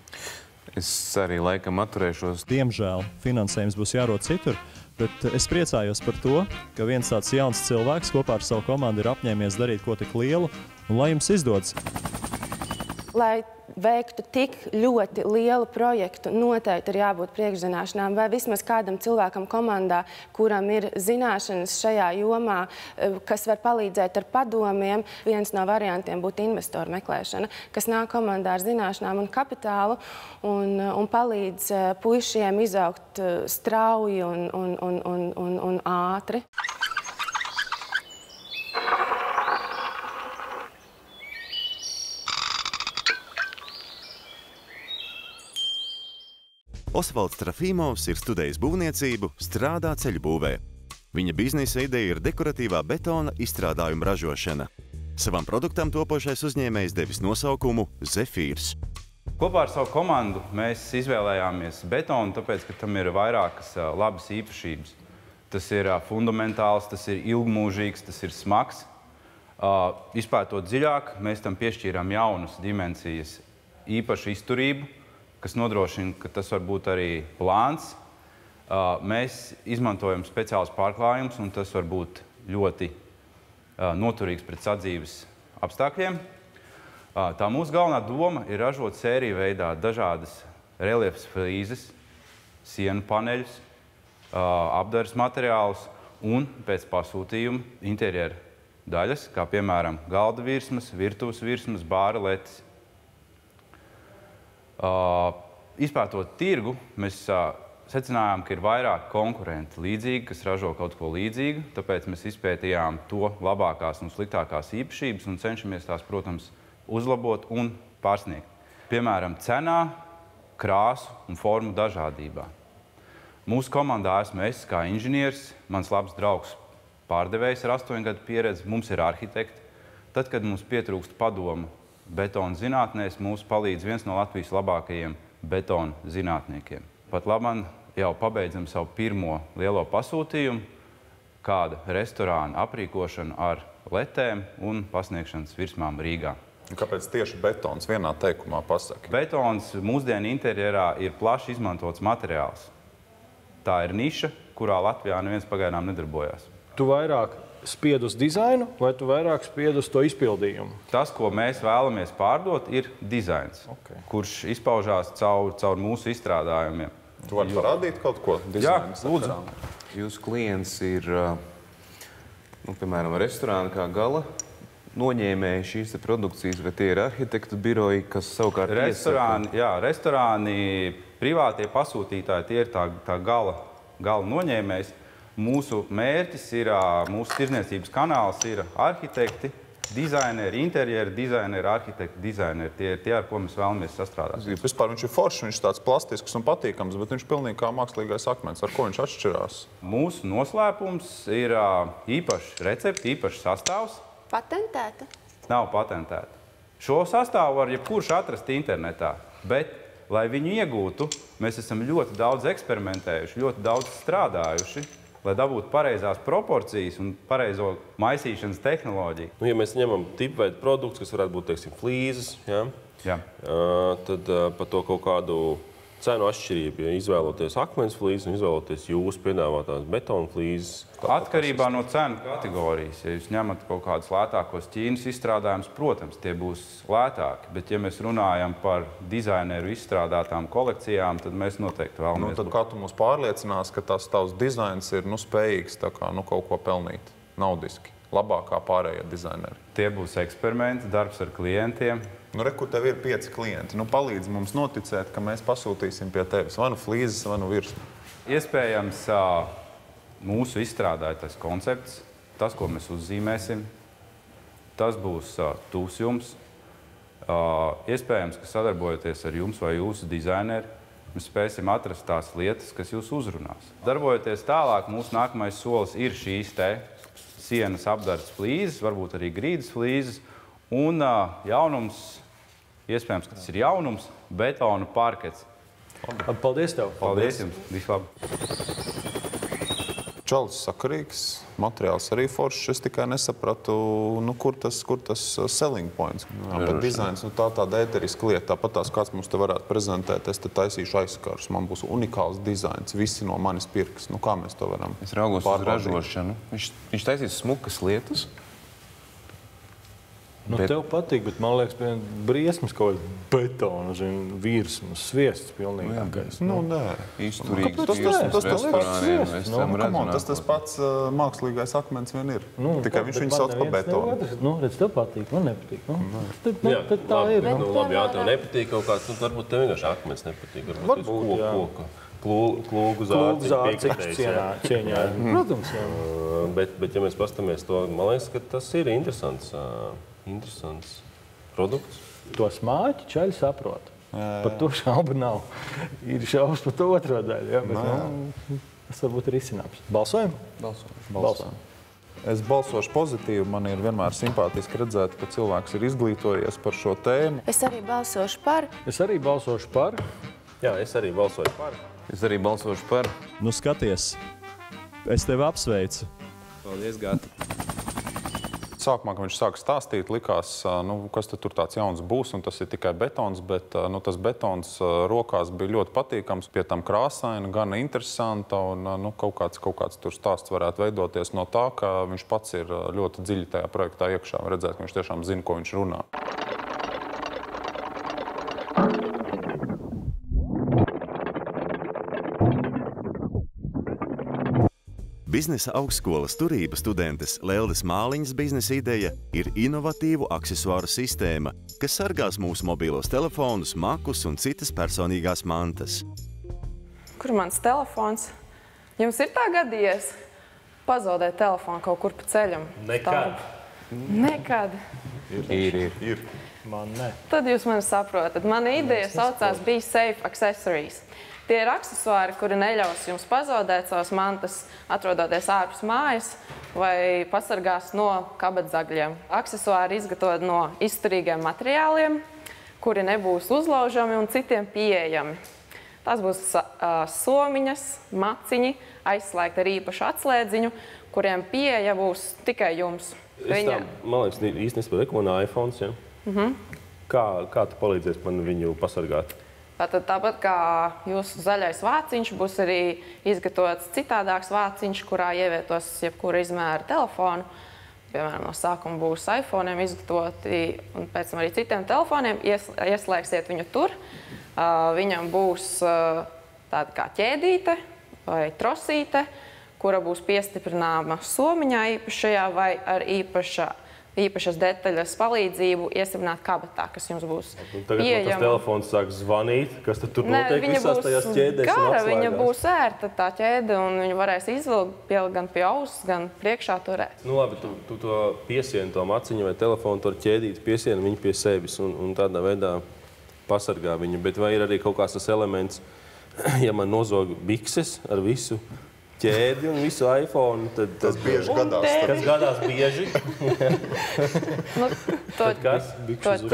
Es arī laikam atturēšos. Diemžēl finansējums būs jārod citur, bet es priecājos par to, ka viens tāds jauns cilvēks kopā ar savu komandu ir apņēmies darīt ko tik lielu, un lai jums izdodas. Lai veiktu tik ļoti lielu projektu, noteikti ir jābūt priekšzināšanām, vai vismaz kādam cilvēkam komandā, kuram ir zināšanas šajā jomā, kas var palīdzēt ar padomiem. Viens no variantiem būtu investoru meklēšana, kas nāk komandā ar zināšanām un kapitālu un palīdz puišiem izaugt strauji un ātri. Osvalds Trafīmovs ir studējis būvniecību, strādā ceļu būvē. Viņa biznesa ideja ir dekoratīvā betona izstrādājuma ražošana. Savam produktam topošais uzņēmējs devis nosaukumu Zefīrs. Kopā ar savu komandu mēs izvēlējāmies betonu, tāpēc, ka tam ir vairākas labas īpašības. Tas ir fundamentāls, tas ir ilgmūžīgs, tas ir smags. Izpētot dziļāk, mēs tam piešķīrām jaunas dimensijas, īpašu izturību, kas nodrošina, ka tas var būt arī plāns. Mēs izmantojam speciālus pārklājumus, un tas var būt ļoti noturīgs pret sadzīves apstākļiem. Tā mūsu galvenā doma ir ražot sēriju veidā dažādas reliefas flīzes, sienu paneļus, apdares materiālus un pēc pasūtījuma interjera daļas, kā piemēram galda virsmas, virtuves virsmas, bāra letes. Izpētot tirgu, mēs secinājām, ka ir vairāk konkurenti līdzīgi, kas ražo kaut ko līdzīgu, tāpēc mēs izpētījām to labākās un sliktākās īpašības un cenšamies tās, protams, uzlabot un pārsniegt. Piemēram, cenā, krāsu un formu dažādībā. Mūsu komandā esmu es kā inženieris, mans labs draugs pārdevējs ar 8 gadu pieredzi, mums ir arhitekti. Tad, kad mums pietrūkst padomu betona zinātnēs, mūs palīdz viens no Latvijas labākajiem betona zinātniekiem. Pat labam jau pabeidzam savu pirmo lielo pasūtījumu, kāda restorāna aprīkošana ar letēm un pasniegšanas virsmām Rīgā. Kāpēc tieši betons vienā teikumā pasaka? Betons mūsdienu interjerā ir plaši izmantots materiāls. Tā ir niša, kurā Latvijā neviens pagaidām nedarbojās. Tu vairāk spied uz dizainu, vai tu vairāk spied uz to izpildījumu? Tas, ko mēs vēlamies pārdot, ir dizains, kurš izpaužās caur mūsu izstrādājumiem. Tu vari parādīt kaut ko dizainu? Jā, lūdzu. Jūsu klients ir, piemēram, restorāna kā gala noņēmēji šīs produkcijas, vai tie ir arhitektu biroji, kas savukārt restorāni, privātie pasūtītāji, tie ir tā gala noņēmējs. Mūsu mērķis ir, mūsu tirdzniecības kanāls ir arhitekti, dizaineri, interjeri dizaineri, arhitekti, dizaineri. Tie ir tie, ar ko mēs vēlamies sastrādāt. Vispār viņš ir foršs, viņš ir tāds plastisks un patīkams, bet viņš pilnīgi kā mākslīgais akmens. Ar ko viņš atšķirās? Mūsu noslēpums ir īpašs recepts, īpašs sastāvs. Patentēta? Nav patentēta. Šo sastāvu var jebkurš atrast internetā, bet, lai viņu iegūtu, mēs esam ļoti daudz eksperimentējuši, ļoti daudz strādājuši, lai dabūtu pareizās proporcijas un pareizo maisīšanas tehnoloģiju. Ja mēs ņemam tipveidu produktus, kas varētu būt, teiksim, flīzes, tad par to kaut kādu cenu atšķirību, ja izvēloties akmens flīzes un izvēloties jūsu piedāvātās betona flīzes. Atkarībā no cenu kategorijas. Ja jūs ņemat kaut kādus lētākos Ķīnas izstrādājumus, protams, tie būs lētāki. Bet, ja mēs runājam par dizaineru izstrādātām kolekcijām, tad mēs noteikti vēlamies. Tad kā tu mums pārliecinās, ka tās tavs dizains ir spējīgs kaut ko pelnīt naudiski, labākā pārējie dizaineri? Tie būs eksperimenti, darbs ar klientiem. Nu, re, kur tev ir 5 klienti. Nu, palīdz mums noticēt, ka mēs pasūtīsim pie tevis vai nu flīzes, vai nu virsmu. Iespējams, mūsu izstrādātais koncepts, tas, ko mēs uzzīmēsim, tas būs tuvs jums. Iespējams, ka sadarbojoties ar jums vai jūsu dizaineru, mēs spēsim atrast tās lietas, kas jūs uzrunās. Darbojoties tālāk, mūsu nākamais solis ir šīs te sienas apdares flīzes, varbūt arī grīdas flīzes, un jaunums, iespējams, ka tas ir jaunums, betona parkets. Paldies tev! Paldies jums! Vislabāk! Čalis sakarīgs, materiāls arī foršs. Es tikai nesapratu, nu, kur tas selling points. Bet dizains, nu, tāda ēteriska lieta. Tāpat tās, kāds mums te varētu prezentēt, es te taisīšu aizskarus. Man būs unikāls dizains, visi no manis pirks. Nu, kā mēs to varam Es raugos uz ražošanu. Viņš taisīs smukas lietas. Nu, tev patīk, bet man liekas, briesmas kaut kāds betona, virsmas, sviests pilnīgākais. Nu, nē. Izturīgs tas pats mākslīgais akmens vien ir. Tikai viņš viņu sauc pa betonu. Nu, redz, tev patīk, man nepatīk. Tad tā ir. Nu, labi, jā, tev nepatīk kaut kāds, varbūt tev vienkārši akmens nepatīk. Varbūt koka. Klūgu zārciņš cieņā. Protams, jā. Bet, ja mēs pastamies to, man liekas, ka tas ir interesants produkts. To smāķi čaļi saprot. Par to šaubu nav. Ir šaubas par to otro daļu. Tas varbūt ir izcināms. Balsojam? Balsojam. Es balsošu pozitīvi. Man ir vienmēr simpātiski redzēt, ka cilvēks ir izglītojies par šo tēmu. Es arī balsošu par. Es arī balsošu par. Jā, es arī balsošu par. Es arī balsošu par. Nu, skaties, es tevi apsveicu. Paldies, Gati. Sākumā, kad viņš sāka stāstīt, likās, kas tur tāds jauns būs, un tas ir tikai betons, bet tas betons rokās bija ļoti patīkams, pie tam krāsaina, gan interesanta, un kaut kāds tur stāsts varētu veidoties no tā, ka viņš pats ir ļoti dziļi tajā projektā iekšā, redzēt, ka viņš tiešām zina, ko viņš runā. Biznesa augstskolas turība studentes Leldes Māliņas biznesa ideja ir inovatīvu aksesuāru sistēma, kas sargās mūsu mobilos telefonus, makus un citas personīgās mantas. Kur mans telefons? Jums ir tā gadījies pazaudēt telefonu kaut kur pa ceļam? Nekad. Nekad. Ir. Man ne. Tad jūs mani saprotat. Mana ideja saucās Be Safe Accessories. Tie ir aksesuāri, kuri neļaus jums pazaudēt savas mantas, atrodoties ārpus mājas vai pasargās no kabatzagļiem. Aksesuāri izgatavoti no izturīgiem materiāliem, kuri nebūs uzlaužami un citiem pieejami. Tās būs somiņas, maciņi, aizslēgti ar īpašu atslēdziņu, kuriem pieeja būs tikai jums. Man liekas, īsti nesaprotu, ko no iPhones, ja? Kā tu palīdzies man viņu pasargāt? Tāpat kā jūsu zaļais vāciņš, būs arī izgatavots citādāks vāciņš, kurā ievietos jebkura izmēra telefonu. Piemēram, no sākuma būs iPhone'iem izgatavoti un pēc tam arī citiem telefoniem. Ieslēgsiet viņu tur. Viņam būs tāda kā ķēdīte vai trosīte, kura būs piestiprināma somiņā īpašajā vai ar īpašas detaļas palīdzību iestiprināt kabatā, kas jums būs pieejama. Tagad tas telefons sāk zvanīt, kas tad tur notiek visās tajās ķēdēs un atslēgās? Viņa būs ērta tā ķēde, un viņu varēs izvilkt, pielikt gan pie auss, gan priekšā turēt. Nu labi, tu to piesieni, to maciņu vai telefonu, to ķēdīti piesieni viņu pie sevis un tādā veidā pasargā viņu. Bet vai ir arī kaut kāds tas elements, ja man nozog bikses ar visu ķēdi un visu iPhone, tad tas bieži gadās. Kas gadās bieži? Tad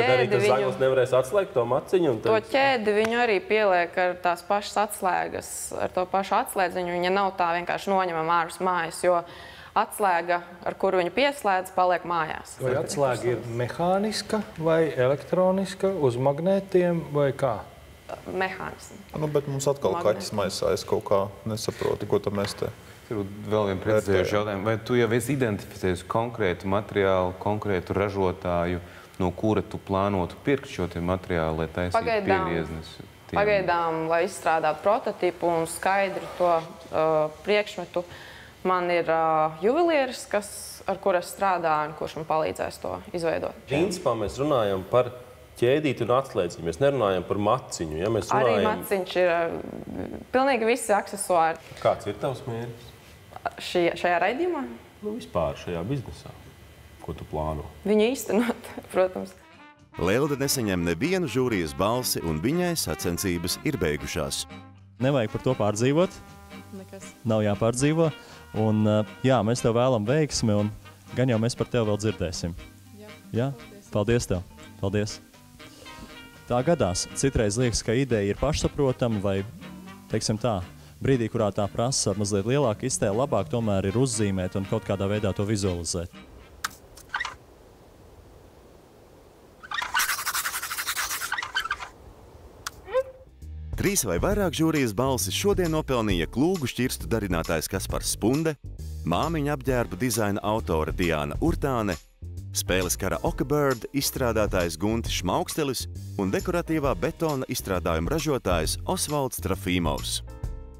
arī tas zaglis nevarēs atslēgt to maciņu? To ķēdi viņu arī pieliek ar tās pašas atslēgas, ar to pašu atslēdziņu. Viņa nav tā vienkārši noņemama ārpus mājas, jo atslēga, ar kuru viņu pieslēdz, paliek mājās. Vai atslēga ir mehāniska vai elektroniska, uz magnētiem vai kā? Mehānismu. Bet mums atkal kaķis maisā, es kaut kā nesaprotu, ko tad mēs te... Ir vēl vien precizējuši jautājumu. Vai tu jau esi identificējis konkrētu materiālu, konkrētu ražotāju, no kura tu plānotu pirkt šo te materiālu, lai taisītu piegrieznes? Pagaidām, lai izstrādātu prototipu un skaidru to priekšmetu, man ir juvelieris, ar kuru es strādāju un kurš man palīdzēs to izveidot. Principā mēs runājam par ķēdīti un atslēdziņi. Mēs nerunājam par maciņu. Ja? Mēs runājam... Arī maciņš ir pilnīgi visi aksesuāri. Kāds ir tavs mērķis? Šajā raidījumā? Vispār šajā biznesā. Ko tu plāno? Viņu īstenot, protams. Lelde nesaņem nevienu žūrijas balsi, un viņai sacensības ir beigušās. Nevajag par to pārdzīvot. Nekas. Nav jāpārdzīvo. Un, jā, mēs tev vēlam veiksmi, un gan jau mēs par tevi vēl dzirdēsim. Jā? Paldies tev. Paldies. Tā gadās. Citreiz liekas, ka ideja ir pašsaprotama vai, teiksim tā, brīdī, kurā tā prasa mazliet lielāku iztēli, labāk tomēr ir uzzīmēt un kaut kādā veidā to vizualizēt. Trīs vai vairāk žūrijas balsis šodien nopelnīja klūgu šķirstu darinātājs Kaspars Spunde, māmiņa apģērbu dizaina autore Diāna Urtāne, spēles kara Okabird izstrādātājs Guntis Šmaukstelis un dekoratīvā betona izstrādājuma ražotājs Osvalds Trafīmovs.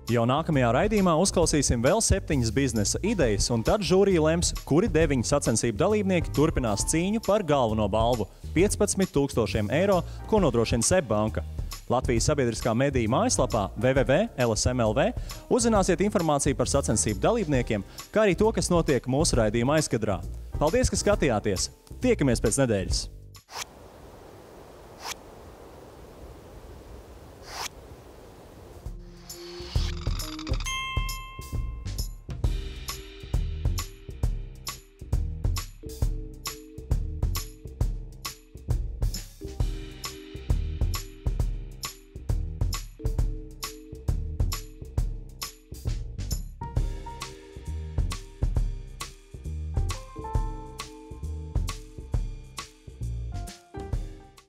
Jau nākamajā raidījumā uzklausīsim vēl 7 biznesa idejas, un tad žūrija lems, kuri 9 sacensību dalībnieki turpinās cīņu par galveno balvu – 15 000 eiro, ko nodrošina SEB banka. Latvijas sabiedriskā mediju mājaslapā www.lsm.lv uzzināsiet informāciju par sacensību dalībniekiem, kā arī to, kas notiek mūsu raidījuma aizkadrā. Paldies, ka skatījāties! Tiekamies pēc nedēļas!